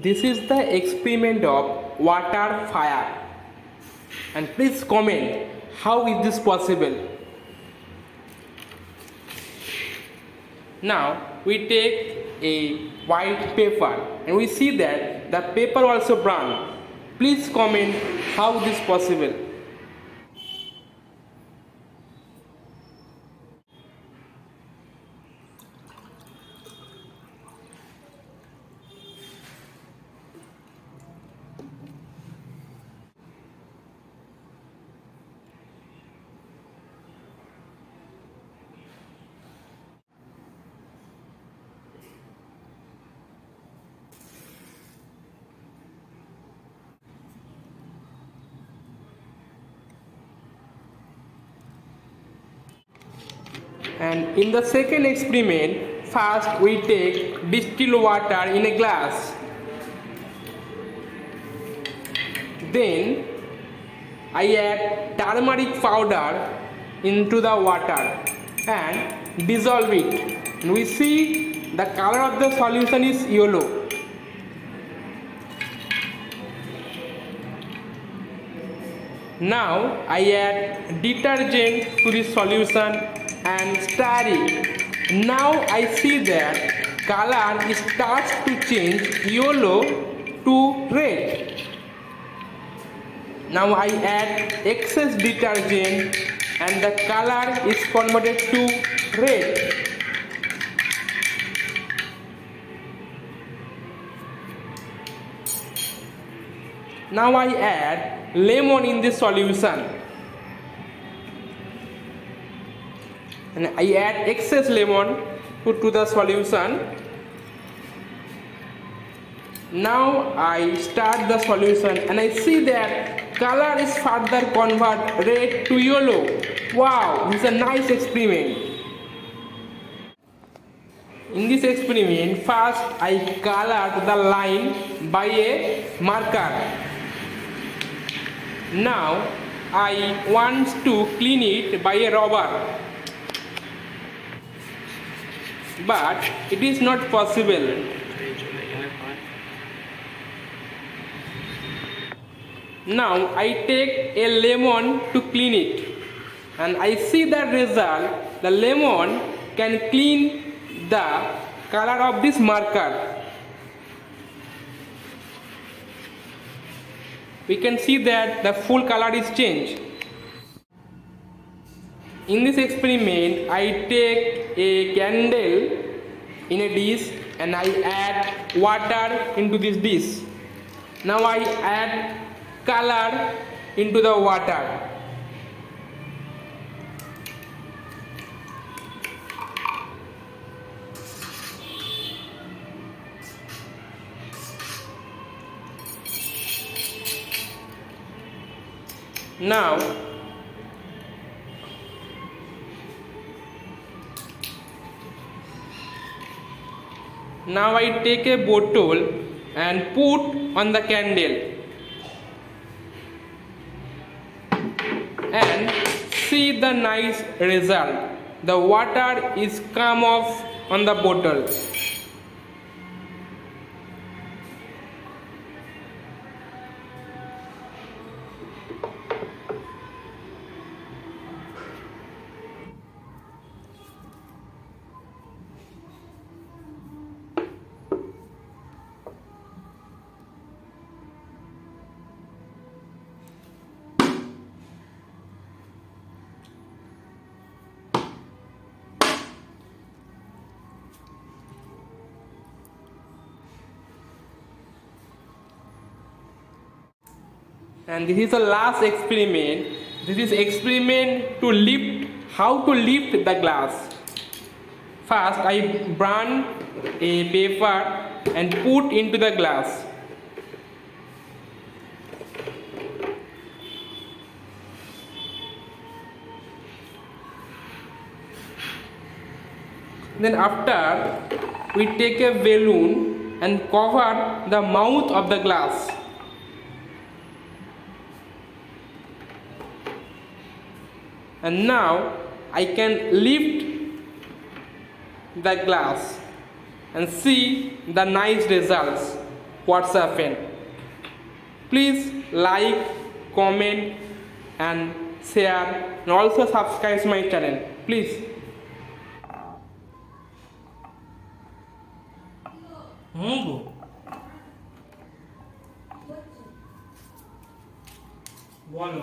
This is the experiment of water fire. And please comment how is this possible. Now we take a white paper and we see that the paper also brown. Please comment how this possible. And in the second experiment, first we take distilled water in a glass. Then I add turmeric powder into the water and dissolve it. And we see the color of the solution is yellow. Now I add detergent to the solution and stir it. Now I see that color starts to change yellow to red. Now I add excess detergent and the color is converted to red. Now I add lemon in this solution and I add excess lemon to the solution. Now I start the solution and I see that color is further convert red to yellow. Wow, this is a nice experiment. In this experiment, first I colored the line by a marker. Now I want to clean it by a rubber, but it is not possible. Now I take a lemon to clean it and I see the result. The lemon can clean the color of this marker. We can see that the full color is changed. In this experiment, I take a candle in a dish and I add water into this dish. Now I add color into the water. Now I take a bottle and put on the candle and see the nice result. The water is come off on the bottle. And this is the last experiment. This is experiment to lift, how to lift the glass. First I burn a paper and put into the glass. Then after we take a balloon and cover the mouth of the glass. And now I can lift the glass and see the nice results. what's happened. Please like, comment and share and also subscribe my channel. Please. বলো।